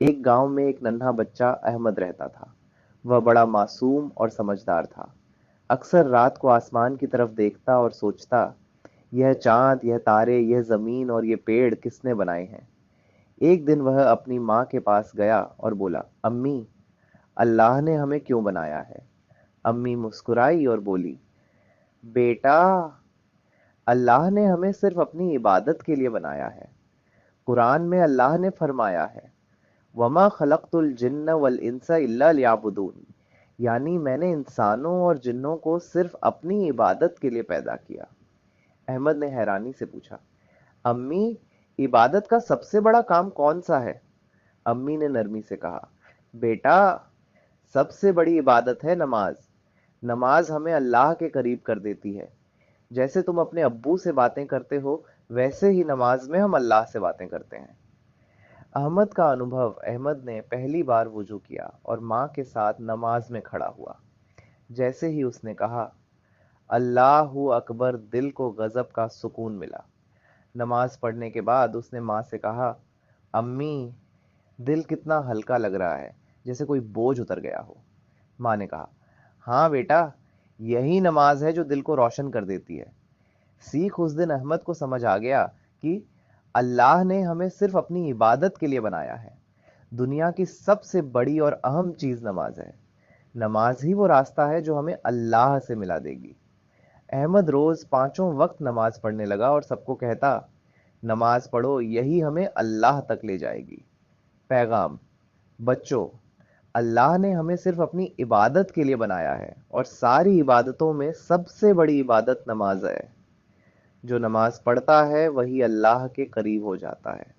एक गांव में एक नन्हा बच्चा अहमद रहता था। वह बड़ा मासूम और समझदार था। अक्सर रात को आसमान की तरफ देखता और सोचता, यह चांद, यह तारे, यह जमीन और ये पेड़ किसने बनाए हैं। एक दिन वह अपनी माँ के पास गया और बोला, अम्मी, अल्लाह ने हमें क्यों बनाया है। अम्मी मुस्कुराई और बोली, बेटा, अल्लाह ने हमें सिर्फ अपनी इबादत के लिए बनाया है। कुरान में अल्लाह ने फरमाया है, वमा खलक़तुल जिन्न वल इंसा इल्ला लियाबुदून, यानी मैंने इंसानों और जिन्नों को सिर्फ अपनी इबादत के लिए पैदा किया। अहमद ने हैरानी से पूछा, अम्मी, इबादत का सबसे बड़ा काम कौन सा है। अम्मी ने नरमी से कहा, बेटा, सबसे बड़ी इबादत है नमाज। नमाज हमें अल्लाह के करीब कर देती है। जैसे तुम अपने अब्बू से बातें करते हो, वैसे ही नमाज में हम अल्लाह से बातें करते हैं। अहमद का अनुभव। अहमद ने पहली बार वुजू किया और माँ के साथ नमाज में खड़ा हुआ। जैसे ही उसने कहा, अल्लाहू अकबर, दिल को गजब का सुकून मिला। नमाज पढ़ने के बाद उसने माँ से कहा, अम्मी, दिल कितना हल्का लग रहा है, जैसे कोई बोझ उतर गया हो। माँ ने कहा, हाँ बेटा, यही नमाज है जो दिल को रोशन कर देती है। सीख उस दिन अहमद को समझ आ गया कि अल्लाह ने हमें सिर्फ अपनी इबादत के लिए बनाया है। दुनिया की सबसे बड़ी और अहम चीज नमाज है। नमाज ही वो रास्ता है जो हमें अल्लाह से मिला देगी। अहमद रोज पांचों वक्त नमाज पढ़ने लगा और सबको कहता, नमाज पढ़ो, यही हमें अल्लाह तक ले जाएगी। पैगाम: बच्चों, अल्लाह ने हमें सिर्फ अपनी इबादत के लिए बनाया है और सारी इबादतों में सबसे बड़ी इबादत नमाज है। जो नमाज पढ़ता है वही अल्लाह के करीब हो जाता है।